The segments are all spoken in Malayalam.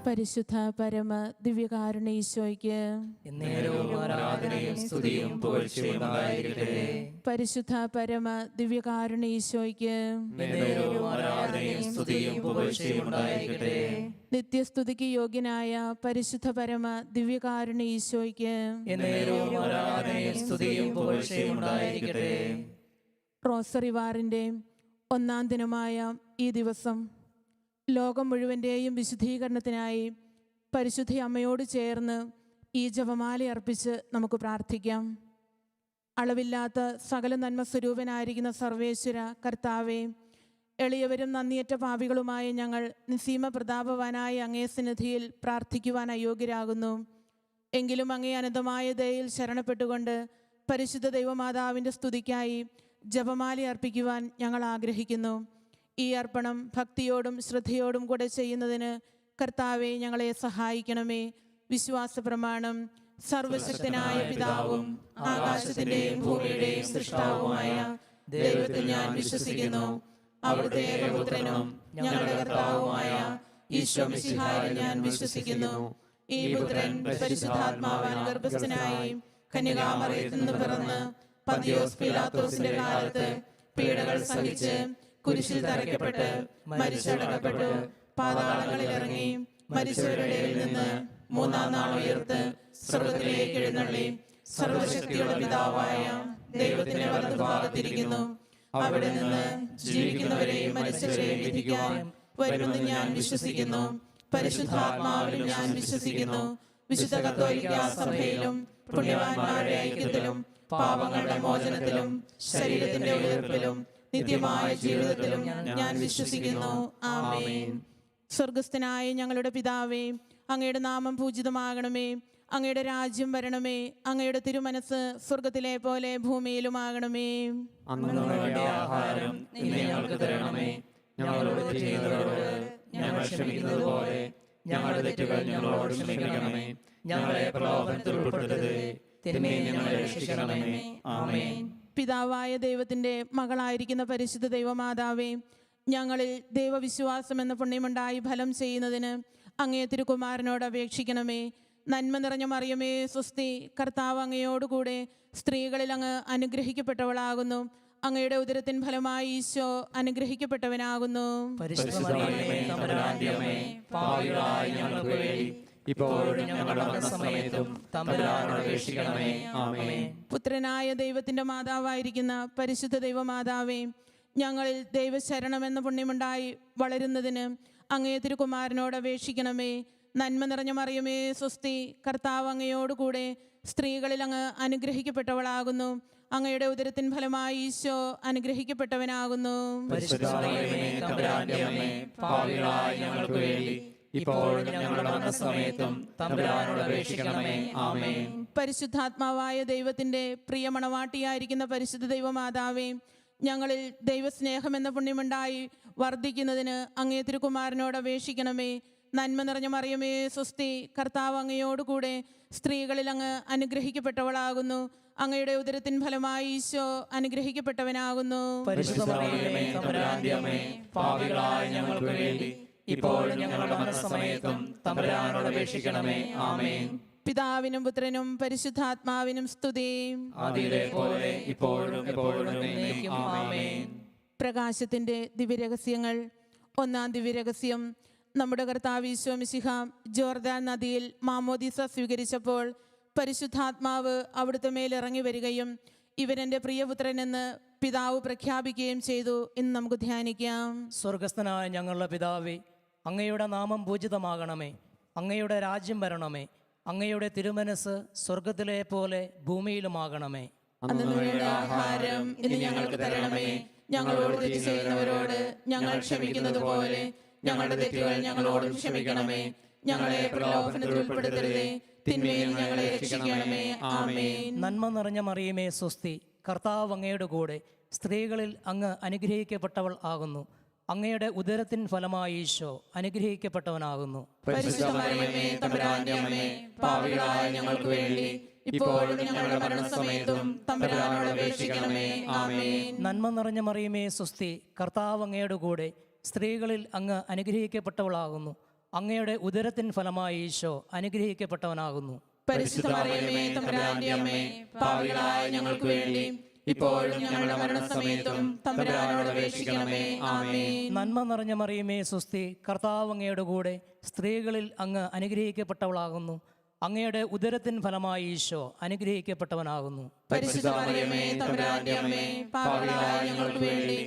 പരിശുദ്ധ പരമ ദിവ്യകാരുണ്യ ഈശോയ്ക്ക് എന്നേരവും ആരാധനയും സ്തുതിയും പുകഴ്ചയും ഉണ്ടായിരിക്കട്ടെ. പരിശുദ്ധ പരമ ദിവ്യകാരുണ്യ ഈശോയ്ക്ക് എന്നേരവും ആരാധനയും സ്തുതിയും പുകഴ്ചയും ഉണ്ടായിരിക്കട്ടെ. നിത്യസ്തുതിക്ക് യോഗ്യനായ പരിശുദ്ധ പരമ ദിവ്യകാരുണ്യ ഈശോയ്ക്ക് എന്നേരവും ആരാധനയും സ്തുതിയും പുകഴ്ചയും ഉണ്ടായിരിക്കട്ടെ. റോസറി വാറിൻ്റെ 1-ാം ദിനമായ ഈ ദിവസം ലോകം മുഴുവൻ്റെയും വിശുദ്ധീകരണത്തിനായി പരിശുദ്ധ അമ്മയോട് ചേർന്ന് ഈ ജപമാല അർപ്പിച്ച് നമുക്ക് പ്രാർത്ഥിക്കാം. അളവില്ലാത്ത സകല നന്മ സ്വരൂപനായിരിക്കുന്ന സർവേശ്വര കർത്താവേ, എളിയവരും നന്ദിയറ്റ പാപികളുമായ ഞങ്ങൾ നിസ്സീമ പ്രതാപവാനായ അങ്ങേ സന്നിധിയിൽ പ്രാർത്ഥിക്കുവാൻ അയോഗ്യരാകുന്നു. എങ്കിലും അങ്ങേ അനന്തമായ ദയയിൽ ശരണപ്പെട്ടുകൊണ്ട് പരിശുദ്ധ ദൈവമാതാവിൻ്റെ സ്തുതിക്കായി ജപമാല അർപ്പിക്കുവാൻ ഞങ്ങൾ ആഗ്രഹിക്കുന്നു. ഈ അർപ്പണം ഭക്തിയോടും ശ്രദ്ധയോടും കൂടെ ചെയ്യുന്നതിന് കർത്താവെ ഞങ്ങളെ സഹായിക്കണമേ. വിശ്വാസ പ്രമാണം. സർവശക്തനായ പിതാവും ആകാശത്തിൻ്റെയും ഭൂമിയുടെയും സൃഷ്ടാവുമായ ദൈവത്തിൽ ഞാൻ വിശ്വസിക്കുന്നു. അവിടുത്തെ ഏകപുത്രനും ഞങ്ങളുടെ കർത്താവുമായ ഈശോ മിശിഹായിൽ ഞാൻ വിശ്വസിക്കുന്നു. ഈ പുത്രൻ പരിശുദ്ധാത്മാവാൽ ഗർഭസ്ഥനായി കന്യകാമറിയത്തിൽ നിന്ന് പിറന്ന് പന്തിയോസ് പീലാത്തോസിന്റെ കാലത്ത് പീഡകൾ സഹിച്ച് കുരിശിൽ തറയ്ക്കപ്പെട്ട് മരിച്ചടക്കപ്പെട്ടു പാതാളങ്ങളിൽ ഇറങ്ങി മരിച്ചവരുടെ ഇടയിൽ നിന്ന് 3-ാം നാൾ ഉയർത്ത് സ്വർഗ്ഗത്തിലേക്ക് എഴുന്നള്ളി സർവശക്തിയുടെ പിതാവായ ദൈവത്തിന്റെ വലതുഭാഗത്തിരിക്കുന്നു. അവിടെ നിന്ന് ജീവിക്കുന്നവരെയും മരിച്ചവരെയും വിധിക്കാൻ വരുമെന്ന് ഞാൻ വിശ്വസിക്കുന്നു. പരിശുദ്ധാത്മാവിലും ഞാൻ വിശ്വസിക്കുന്നു. വിശുദ്ധ കത്തോലിക്കാ സഭയിലും പുണ്യവാന്മാരുടെ ഐക്യത്തിലും പാപങ്ങളുടെ മോചനത്തിലും ശരീരത്തിന്റെ ഉയർപ്പിലും നിത്യമായ ജീവിതത്തിലും ഞാൻ വിശ്വസിക്കുന്നു. ആമേൻ. സ്വർഗസ്ഥനായ ഞങ്ങളുടെ പിതാവേ, അങ്ങയുടെ നാമം പൂജിതമാകണമേ. അങ്ങയുടെ രാജ്യം വരണമേ. അങ്ങയുടെ തിരുമനസ് സ്വർഗത്തിലെ പോലെ ഭൂമിയിലുമാകണമേ. അന്നന്ന് വേണ്ട ആഹാരം ഇന്ന് ഞങ്ങൾക്ക് തരണമേ. ഞങ്ങളോട് തെറ്റ് ചെയ്യുന്നവരോട് ഞങ്ങൾ ക്ഷമിക്കുന്നത് പോലെ ഞങ്ങളുടെ തെറ്റുകൾ ഞങ്ങളോട് ക്ഷമിക്കണമേ. ഞങ്ങളെ പ്രലോഭനത്തിൽ ഉൾപ്പെടുത്തരുതേ, തിന്മയിൽ ഞങ്ങളെ രക്ഷിക്കണമേ. ആമേൻ. പിതാവായ ദൈവത്തിൻ്റെ മകളായിരിക്കുന്ന പരിശുദ്ധ ദൈവമാതാവേ, ഞങ്ങളിൽ ദൈവവിശ്വാസം എന്ന പുണ്യമുണ്ടായി ഫലം ചെയ്യുന്നതിന് അങ്ങേ തിരുക്കുമാരനോട് അപേക്ഷിക്കണമേ. നന്മ നിറഞ്ഞ മറിയമേ സ്വസ്തി, കർത്താവ് അങ്ങയോടുകൂടെ സ്ത്രീകളിൽ അങ്ങ് അനുഗ്രഹിക്കപ്പെട്ടവളാകുന്നു. അങ്ങയുടെ ഉദരത്തിൻ ഫലമായി ഈശോ അനുഗ്രഹിക്കപ്പെട്ടവനാകുന്നു. പുത്രനായ ദൈവത്തിന്റെ മാതാവായിരിക്കുന്ന പരിശുദ്ധ ദൈവമാതാവേ, ഞങ്ങളിൽ ദൈവശരണമെന്ന പുണ്യമുണ്ടായി വളരുന്നതിന് അങ്ങേ തിരുക്കുമാരനോട് അപേക്ഷിക്കണമേ. നന്മ നിറഞ്ഞ മറിയമേ സ്വസ്തി, കർത്താവ് അങ്ങയോടുകൂടെ സ്ത്രീകളിൽ അങ്ങ് അനുഗ്രഹിക്കപ്പെട്ടവളാകുന്നു. അങ്ങയുടെ ഉദരത്തിൻ ഫലമായി ഈശോ അനുഗ്രഹിക്കപ്പെട്ടവനാകുന്നു. പരിശുദ്ധാത്മാവായ ദൈവത്തിന്റെ പ്രിയ മണവാട്ടിയായിരിക്കുന്ന പരിശുദ്ധ ദൈവമാതാവേ, ഞങ്ങളിൽ ദൈവസ്നേഹം എന്ന പുണ്യമുണ്ടായി വർദ്ധിക്കുന്നതിന് അങ്ങേ തിരുക്കുമാരനോട് അപേക്ഷിക്കണമേ. നന്മ നിറഞ്ഞ മറിയമേ സ്വസ്തി, കർത്താവ് അങ്ങയോടുകൂടെ സ്ത്രീകളിൽ അങ്ങ് അനുഗ്രഹിക്കപ്പെട്ടവളാകുന്നു. അങ്ങയുടെ ഉദരത്തിൻ ഫലമായി ഈശോ അനുഗ്രഹിക്കപ്പെട്ടവനാകുന്നു. പിതാവിനും പുത്രനും പരിശുദ്ധാത്മാവിനും സ്തുതി. പ്രകാശത്തിന്റെ ദിവ്യരഹസ്യങ്ങൾ. 1-ാം ദിവ്യരഹസ്യം. നമ്മുടെ കർത്താവ് ഈശോ മിശിഹ ജോർദാൻ നദിയിൽ മാമോദീസ സ്വീകരിച്ചപ്പോൾ പരിശുദ്ധാത്മാവ് അവിടുത്തെ മേൽ ഇറങ്ങി വരികയും ഇവരെന്റെ പ്രിയപുത്രനെന്ന് പിതാവ് പ്രഖ്യാപിക്കുകയും ചെയ്തു. ഇന്ന് നമുക്ക് ധ്യാനിക്കാം. സ്വർഗസ്ഥനായ ഞങ്ങളുടെ പിതാവേ, അങ്ങയുടെ നാമം പൂജിതമാകണമേ. അങ്ങയുടെ രാജ്യം വരണമേ. അങ്ങയുടെ തിരുമനസ് സ്വർഗത്തിലെ പോലെ ഭൂമിയിലുമാകണമേ. അന്നന്ന് വേണ്ട ആഹാരം ഇന്ന് ഞങ്ങൾക്ക് തരണമേ. ഞങ്ങളോട് തെറ്റ് ചെയ്യുന്നവരോട് ഞങ്ങൾ ക്ഷമിക്കുന്നത് പോലെ ഞങ്ങളുടെ തെറ്റുകൾ ഞങ്ങളോടും ക്ഷമിക്കണമേ. ഞങ്ങളെ പ്രലോഭനത്തിൽ ഉൾപ്പെടുത്തരുതേ, തിന്മയിൽ ഞങ്ങളെ രക്ഷിക്കണമേ. ആമേൻ. നന്മ നിറഞ്ഞ മറിയമേ സ്വസ്തി, കർത്താവ് അങ്ങയുടെ കൂടെ സ്ത്രീകളിൽ അങ്ങ് അനുഗ്രഹിക്കപ്പെട്ടവൾ ആകുന്നു. അങ്ങയുടെ ഉദരത്തിൻ ഫലമായി ഈശോ അനുഗ്രഹിക്കപ്പെട്ടവനാകുന്നു. പരിശുദ്ധ മറിയമേ തമ്പുരാന്റെ അമ്മേ, പാപികളായ ഞങ്ങൾക്ക് വേണ്ടി ഇപ്പോഴും ഞങ്ങളുടെ മരണസമയത്തും തമ്പുരാനോട് അപേക്ഷിക്കണമേ. ആമേൻ. നന്മ നിറഞ്ഞ മറിയമേ സ്വസ്തി, കർത്താവ് അങ്ങയുടെ കൂടെ സ്ത്രീകളിൽ അങ്ങ് അനുഗ്രഹിക്കപ്പെട്ടവളാകുന്നു. അങ്ങയുടെ ഉദരത്തിൻ ഫലമായി ഈശോ അനുഗ്രഹിക്കപ്പെട്ടവനാകുന്നു. പരിശുദ്ധ മറിയമേ തമ്പുരാന്റെ അമ്മേ, പാപികളായ ഞങ്ങൾക്ക് വേണ്ടി ഇപ്പോഴും ഞങ്ങളുടെ മരണസമയത്തും തമ്പുരാനോട് അപേക്ഷിക്കണമേ. ആമേൻ. നന്മ നിറഞ്ഞ മറിയമേ സ്വസ്തി, കർത്താവ് അങ്ങയുടെ കൂടെ സ്ത്രീകളിൽ അങ്ങ് അനുഗ്രഹിക്കപ്പെട്ടവളാകുന്നു. അങ്ങയുടെ ഉദരത്തിൻ ഫലമായി ഈശോ അനുഗ്രഹിക്കപ്പെട്ടവനാകുന്നു. പരിശുദ്ധ മറിയമേ തമ്പുരാന്റെ അമ്മേ, പാപികളായ ഞങ്ങൾക്ക് വേണ്ടി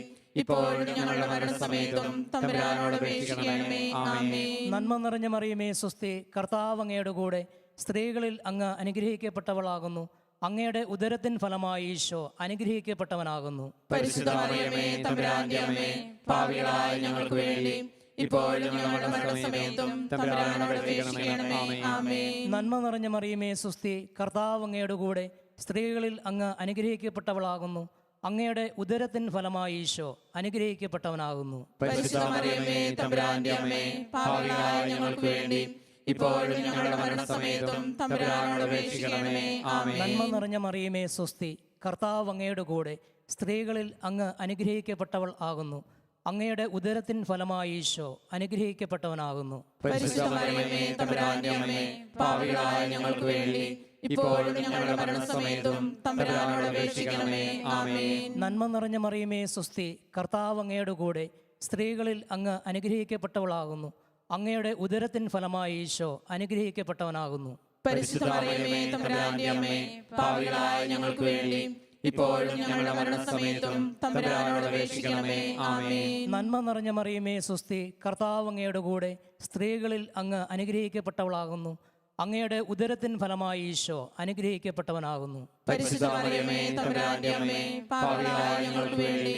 ഇപ്പോഴും ഞങ്ങളുടെ മരണസമയത്തും തമ്പുരാനോട് അപേക്ഷിക്കണമേ. ആമേൻ. നന്മ നിറഞ്ഞ മറിയമേ സ്വസ്തി, കർത്താവ് അങ്ങയുടെ കൂടെ സ്ത്രീകളിൽ അങ്ങ് അനുഗ്രഹിക്കപ്പെട്ടവളാകുന്നു. അങ്ങയുടെ ഉദരത്തിൻ ഫലമായി ഈശോ അനുഗ്രഹിക്കപ്പെട്ടവനാകുന്നു. പരിശുദ്ധ മറിയമേ തമ്പുരാന്റെ അമ്മേ, പാപികളായ ഞങ്ങൾക്ക് വേണ്ടി ഇപ്പോഴും ഞങ്ങളുടെ മരണസമയത്തും തമ്പുരാനോട് അപേക്ഷിക്കണമേ. ആമേൻ. നന്മ നിറഞ്ഞ മറിയമേ സ്വസ്തി, കർത്താവ് അങ്ങയുടെ കൂടെ സ്ത്രീകളിൽ അങ്ങ് അനുഗ്രഹിക്കപ്പെട്ടവളാകുന്നു. അങ്ങയുടെ ഉദരത്തിൻ ഫലമായി ഈശോ അനുഗ്രഹിക്കപ്പെട്ടവനാകുന്നു. പരിശുദ്ധ മറിയമേ തമ്പുരാന്റെ അമ്മേ, പാപികളായ ഞങ്ങൾക്ക് വേണ്ടി ഇപ്പോഴും ഞങ്ങളുടെ മരണസമയത്തും തമ്പുരാനോട് അപേക്ഷിക്കണമേ. ആമേൻ. നന്മ നിറഞ്ഞ മറിയമേ സ്വസ്തി, കർത്താവ് അങ്ങയുടെ കൂടെ സ്ത്രീകളിൽ അങ്ങ് അനുഗ്രഹിക്കപ്പെട്ടവൾ ആകുന്നു. അങ്ങയുടെ ഉദരത്തിൻ ഫലമായി ഈശോ അനുഗ്രഹിക്കപ്പെട്ടവനാകുന്നു. പരിശുദ്ധ മറിയമേ തമ്പുരാന്റെ അമ്മേ, പാപികളായ ഞങ്ങൾക്ക് വേണ്ടി ഇപ്പോഴും ഞങ്ങളുടെ മരണസമയത്തും തമ്പുരാനോട് അപേക്ഷിക്കണമേ. ആമേൻ. നന്മ നിറഞ്ഞ മറിയമേ സ്വസ്തി, കർത്താവ് അങ്ങയുടെ കൂടെ സ്ത്രീകളിൽ അങ്ങ് അനുഗ്രഹിക്കപ്പെട്ടവളാകുന്നു. അങ്ങയുടെ ഉദരത്തിൻ ഫലമായി ഈശോ അനുഗ്രഹിക്കപ്പെട്ടവനാകുന്നു. പരിശുദ്ധ മറിയമേ തമ്പുരാന്റെ അമ്മേ, പാപികളായ ഞങ്ങൾക്ക് വേണ്ടി ഇപ്പോഴും ഞങ്ങളുടെ മരണസമയത്തും തമ്പുരാനോട് അപേക്ഷിക്കണമേ. ആമേൻ. നന്മ നിറഞ്ഞ മറിയമേ സ്വസ്തി, കർത്താവ് അങ്ങയുടെ കൂടെ സ്ത്രീകളിൽ അങ്ങ് അനുഗ്രഹിക്കപ്പെട്ടവളാകുന്നു. അങ്ങയുടെ ഉദരത്തിൻ ഫലമായി ഈശോ അനുഗ്രഹിക്കപ്പെട്ടവനാകുന്നു. പരിശുദ്ധ മറിയമേ തമ്പുരാന്റെ അമ്മേ, പാപികളായ ഞങ്ങൾക്ക് വേണ്ടി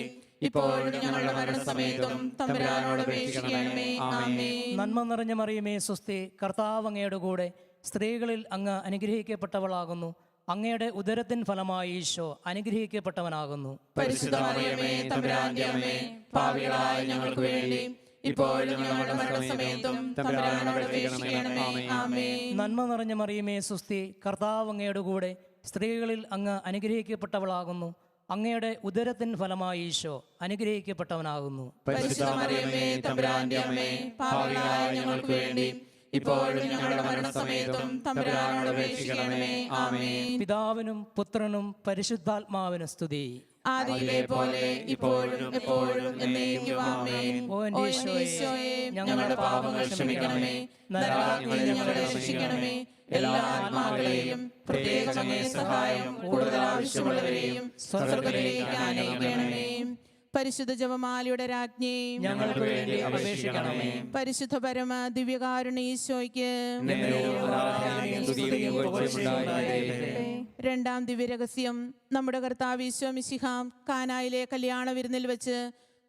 ഇപ്പോഴും ഞങ്ങളുടെ മരണസമയത്തും തമ്പുരാനോട് അപേക്ഷിക്കണമേ. ആമേൻ. നന്മ നിറഞ്ഞ മറിയമേ സ്വസ്തി, കർത്താവ് അങ്ങയുടെ കൂടെ സ്ത്രീകളിൽ അങ്ങ് അനുഗ്രഹിക്കപ്പെട്ടവളാകുന്നു. അങ്ങയുടെ ഉദരത്തിൻ ഫലമായി ഈശോ അനുഗ്രഹിക്കപ്പെട്ടവനാകുന്നു. പരിശുദ്ധ മറിയമേ തമ്പുരാന്റെ അമ്മേ, പാപികളായ ഞങ്ങൾക്ക് വേണ്ടി ഇപ്പോഴും ഞങ്ങളുടെ മരണസമയത്തും തമ്പുരാനോട് അപേക്ഷിക്കണമേ. ആമേൻ. നന്മ നിറഞ്ഞ മറിയമേ സ്വസ്തി, കർത്താവ് അങ്ങയുടെ കൂടെ സ്ത്രീകളിൽ അങ്ങ് അനുഗ്രഹിക്കപ്പെട്ടവളാകുന്നു. അങ്ങയുടെ ഉദരത്തിൻ ഫലമായി ഈശോ അനുഗ്രഹിക്കപ്പെട്ടവനാകുന്നു. പരിശുദ്ധ മറിയമേ തമ്പുരാന്റെ അമ്മേ, പാപികളായ ഞങ്ങൾക്ക് വേണ്ടി ഇപ്പോഴും ഞങ്ങളുടെ മരണസമയത്തും തമ്പുരാനോട് അപേക്ഷിക്കണമേ. ആമേൻ. പിതാവിനും പുത്രനും പരിശുദ്ധാത്മാവിനും സ്തുതി. ആദിയിലെ പോലെ ഇപ്പോഴും എപ്പോഴും എന്നേക്കും. ആമേൻ. ഓ എൻ്റെ ഈശോയേ, ഞങ്ങളുടെ പാപങ്ങൾ ക്ഷമിക്കണമേ, നരകാഗ്നിയിൽ ഞങ്ങളെ രക്ഷിക്കണമേ. എല്ലാ ആത്മാക്കളെയും പ്രത്യേകിച്ച് അങ്ങേ സഹായം കൂടുതൽ ആവശ്യമുള്ളവരെയും സ്വർഗ്ഗത്തിലേക്ക് ആനയിക്കണമേ. പരിശുദ്ധ ജപമാലയുടെ രാജ്ഞി ഞങ്ങൾക്ക് വേണ്ടി അപേക്ഷിക്കണമേ. പരിശുദ്ധ പരമ ദിവ്യകാരുണ്യ ഈശോയ്ക്ക് രണ്ടാം ദിവ്യരഹസ്യം. നമ്മുടെ കർത്താവ് ഈശോ മിശിഹ കാനായിലെ കല്യാണ വിരുന്നിൽ വെച്ച്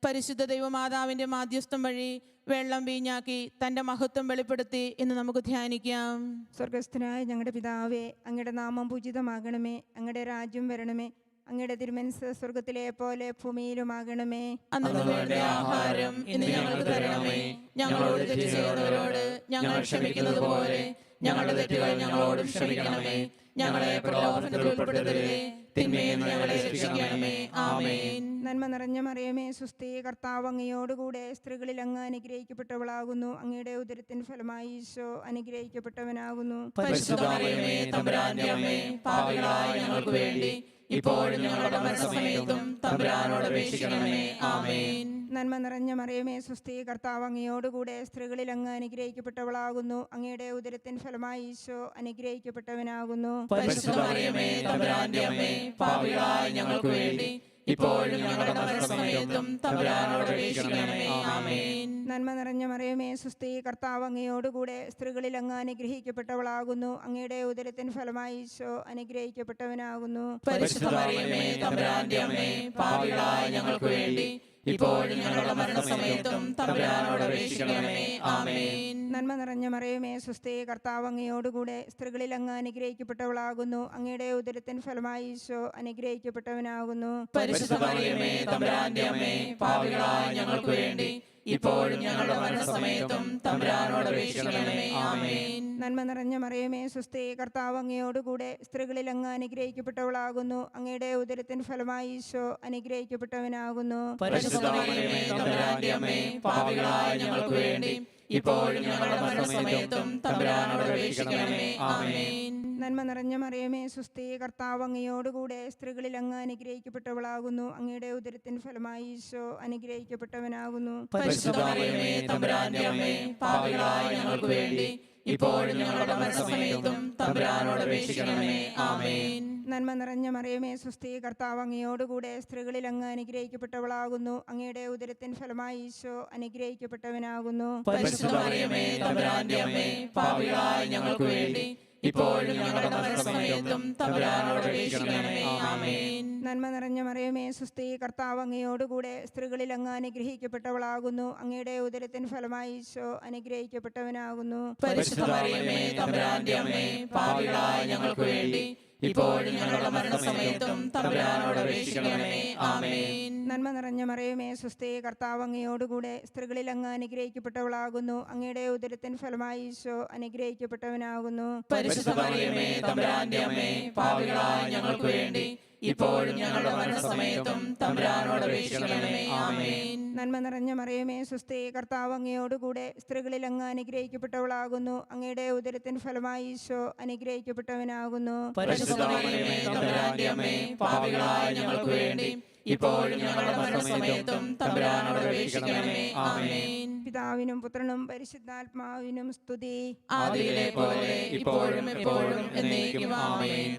പരിശുദ്ധ ദൈവമാതാവിന്റെ മാധ്യസ്ഥം വഴി വെള്ളം വീഞ്ഞാക്കി തന്റെ മഹത്വം വെളിപ്പെടുത്തി എന്ന് നമുക്ക് ധ്യാനിക്കാം. സ്വർഗസ്ഥനായ ഞങ്ങളുടെ പിതാവേ, അങ്ങയുടെ നാമം പൂജിതമാകണമേ. അങ്ങയുടെ രാജ്യം വരണമേ. അങ്ങയുടെ തിരുമനസ്സ് സ്വർഗത്തിലെ പോലെ ഭൂമിയിലുമാകണമേ. അന്നു വേണ്ട ആഹാരം ഇന്ന് ഞങ്ങൾക്ക് തരണമേ. ഞങ്ങളോട് തെറ്റ് ചെയ്യുന്നവരോട് ഞങ്ങൾ ക്ഷമിക്കുന്നത് പോലെ ഞങ്ങളുടെ തെറ്റുകൾ ഞങ്ങളോട് ക്ഷമിക്കണമേ. ഞങ്ങളെ പ്രലോഭനത്തിൽ ഉൾപ്പെടുത്തരുതേ, തിന്മയിൽ നിന്ന് ഞങ്ങളെ രക്ഷിക്കണമേ. ആമേൻ. നന്മ നിറഞ്ഞ മറിയമേ സുസ്ഥി, കർത്താവ് അങ്ങയോടുകൂടെ സ്ത്രീകളിൽ അങ്ങ് അനുഗ്രഹിക്കപ്പെട്ടവളാകുന്നു. അങ്ങയുടെ ഉദരത്തിൻ ഫലമായി ഈശോ അനുഗ്രഹിക്കപ്പെട്ടവനാകുന്നു. പരിശുദ്ധ മറിയമേ തമ്പുരാന്റെ അമ്മേ, പാപികളായ ഞങ്ങൾക്ക് വേണ്ടി ഇപ്പോഴും ഞങ്ങളുടെ മരണസമയത്തും തമ്പുരാനോട് അപേക്ഷിക്കണമേ. ആമേൻ. നന്മ നിറഞ്ഞ മറിയമേ സുസ്ഥി, കർത്താവ് അങ്ങയോടുകൂടെ സ്ത്രീകളിൽ അങ്ങ് അനുഗ്രഹിക്കപ്പെട്ടവളാകുന്നു. അങ്ങയുടെ ഉദരത്തിൻ ഫലമായി ഈശോ അനുഗ്രഹിക്കപ്പെട്ടവനാകുന്നു. പരിശുദ്ധ മറിയമേ തമ്പുരാന്റെ അമ്മേ, പാപികളായ ഞങ്ങൾക്ക് വേണ്ടി ഇപ്പോഴും ഞങ്ങളുടെ മരണസമയത്തും തമ്പുരാനോട് അപേക്ഷിക്കണമേ. ആമേൻ. നന്മ നിറഞ്ഞ മറിയമേ സുസ്ഥി, കർത്താവ് അങ്ങയോടുകൂടെ സ്ത്രീകളിൽ അങ്ങ് അനുഗ്രഹിക്കപ്പെട്ടവളാകുന്നു. അങ്ങയുടെ ഉദരത്തിൻ ഫലമായി ഈശോ അനുഗ്രഹിക്കപ്പെട്ടവനാകുന്നു. പരിശുദ്ധ മറിയമേ തമ്പുരാന്റെ അമ്മേ, പാപികളായ ഞങ്ങൾക്ക് വേണ്ടി ഇപ്പോഴും ഞങ്ങളുടെ മരണസമയത്തും തമ്പുരാനോട് അപേക്ഷിക്കണമേ. ആമേൻ. നന്മ നിറഞ്ഞ മറിയമേ സുസ്ഥി, കർത്താവ് അങ്ങയോടുകൂടെ സ്ത്രീകളിൽ അങ്ങ് അനുഗ്രഹിക്കപ്പെട്ടവളാകുന്നു. അങ്ങയുടെ ഉദരത്തിൻ ഫലമായി ഈശോ അനുഗ്രഹിക്കപ്പെട്ടവനാകുന്നു. പരിശുദ്ധ മറിയമേ തമ്പുരാന്റെ അമ്മേ, പാപികളായ ഞങ്ങൾക്ക് വേണ്ടി ഇപ്പോഴും ഞങ്ങളുടെ മരണസമയത്തും തമ്പുരാനോട് അപേക്ഷിക്കണമേ. ആമേൻ. നന്മ നിറഞ്ഞ മറിയമേ സുസ്ഥി, കർത്താവ് അങ്ങയോടുകൂടെ സ്ത്രീകളിൽ അങ്ങ് അനുഗ്രഹിക്കപ്പെട്ടവളാകുന്നു. അങ്ങയുടെ ഉദരത്തിൻ ഫലമായി ഈശോ അനുഗ്രഹിക്കപ്പെട്ടവനാകുന്നു. പരിശുദ്ധ മറിയമേ തമ്പുരാന്റെ അമ്മേ, പാപികളായ ഞങ്ങൾക്ക് വേണ്ടി ഇപ്പോഴും ഞങ്ങളുടെ മരണസമയത്തും തമ്പുരാനോട് അപേക്ഷിക്കണമേ. ആമേൻ. നന്മ നിറഞ്ഞ മറിയമേ സുസ്ഥി, കർത്താവ് അങ്ങയോടുകൂടെ സ്ത്രീകളിൽ അങ്ങ് അനുഗ്രഹിക്കപ്പെട്ടവളാകുന്നു. അങ്ങയുടെ ഉദരത്തിൻ ഫലമായി ഈശോ അനുഗ്രഹിക്കപ്പെട്ടവനാകുന്നു. പരിശുദ്ധ മറിയമേ തമ്പുരാന്റെ അമ്മേ, പാപികളായ ഞങ്ങൾക്ക് വേണ്ടി ഇപ്പോഴും ഞങ്ങളുടെ മരണസമയത്തും തമ്പുരാനോട് അപേക്ഷിക്കണമേ. ആമേൻ. നന്മ നിറഞ്ഞ മറിയമേ സുസ്ഥി, കർത്താവ് അങ്ങയോടുകൂടെ സ്ത്രീകളിൽ അങ്ങ് അനുഗ്രഹിക്കപ്പെട്ടവളാകുന്നു. അങ്ങയുടെ ഉദരത്തിൻ ഫലമായി ഈശോ അനുഗ്രഹിക്കപ്പെട്ടവനാകുന്നു. പരിശുദ്ധ മറിയമേ തമ്പുരാന്റെ അമ്മേ, പാപികളായ ഞങ്ങൾക്ക് വേണ്ടി ഇപ്പോഴും ഞങ്ങളുടെ മരണസമയത്തും തമ്പുരാനോട് അപേക്ഷിക്കണമേ. ആമേൻ. നന്മ നിറഞ്ഞ മറിയമേ സുസ്ഥി, കർത്താവ് അങ്ങയോടുകൂടെ സ്ത്രീകളിൽ അങ്ങ് അനുഗ്രഹിക്കപ്പെട്ടവളാകുന്നു. അങ്ങയുടെ ഉദരത്തിൻ ഫലമായി ഈശോ അനുഗ്രഹിക്കപ്പെട്ടവനാകുന്നു. പരിശുദ്ധ മറിയമേ തമ്പുരാന്റെ അമ്മേ, പാപികളായ ഞങ്ങൾക്ക് വേണ്ടി ഇപ്പോഴും ഞങ്ങളുടെ മരണസമയത്തും തമ്പുരാനോട് അപേക്ഷിക്കണമേ. ആമേൻ. നന്മ നിറഞ്ഞ മറിയമേ സുസ്ഥി, കർത്താവ് അങ്ങയോടുകൂടെ സ്ത്രീകളിൽ അങ്ങ് അനുഗ്രഹിക്കപ്പെട്ടവളാകുന്നു. അങ്ങയുടെ ഉദരത്തിൻ ഫലമായി ഈശോ അനുഗ്രഹിക്കപ്പെട്ടവനാകുന്നു. പരിശുദ്ധ മറിയമേ തമ്പുരാന്റെ അമ്മേ, പാപികളായ ഞങ്ങൾക്ക് വേണ്ടി ഇപ്പോഴും ഞങ്ങളുടെ മരണസമയത്തും തമ്പുരാനോട് അപേക്ഷിക്കണമേ. ആമേൻ. നന്മ നിറഞ്ഞ മറിയമേ സുസ്ഥി, കർത്താവ് അങ്ങയോടുകൂടെ സ്ത്രീകളിൽ അങ്ങ് അനുഗ്രഹിക്കപ്പെട്ടവളാകുന്നു. അങ്ങയുടെ ഉദരത്തിൻ ഫലമായി ഈശോ അനുഗ്രഹിക്കപ്പെട്ടവനാകുന്നു. പരിശുദ്ധ മറിയമേ തമ്പുരാന്റെ അമ്മേ, പാപികളായ ഞങ്ങൾക്ക് വേണ്ടി ഇപ്പോഴും ഞങ്ങളുടെ മരണസമയത്തും തമ്പുരാനോട് അപേക്ഷിക്കണമേ. ആമേൻ. പിതാവിനും പുത്രനും പരിശുദ്ധാത്മാവിനും സ്തുതി. ആദിയിലെ പോലെ ഇപ്പോഴും എപ്പോഴും എന്നേക്കും. ആമേൻ.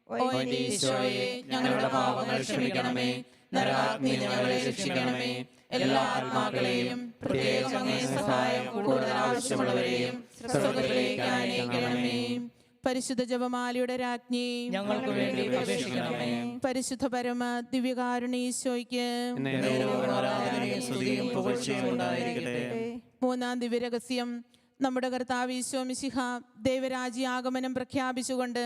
ഓ എന്റെ ഈശോയെ, ഞങ്ങളുടെ പാപങ്ങൾ ക്ഷമിക്കണമേ. നരകാഗ്നി ഞങ്ങളെ രക്ഷിക്കണമേ. എല്ലാ ആത്മാക്കളെയും പ്രത്യേകം അങ്ങേ സഹായം കൂടുതൽ ആവശ്യമുള്ളവരെയും സ്വർഗ്ഗത്തിലേക്ക് അയക്കണമേ. പരിശുദ്ധ ജപമാലയുടെ രാജ്ഞി ഞങ്ങൾക്ക് വേണ്ടി അപേക്ഷിക്കണമേ. പരിശുദ്ധ പരമ ദിവ്യകാരുണ്യ ആരാധനയും സ്തുതിയും പുകഴ്ചയും ഉണ്ടായിരിക്കട്ടെ. മൂന്നാം ദിവ്യരഹസ്യം. നമ്മുടെ കർത്താവ് ഈശോ മിശിഹ ദൈവരാജ്യാഗമനം പ്രഖ്യാപിച്ചുകൊണ്ട്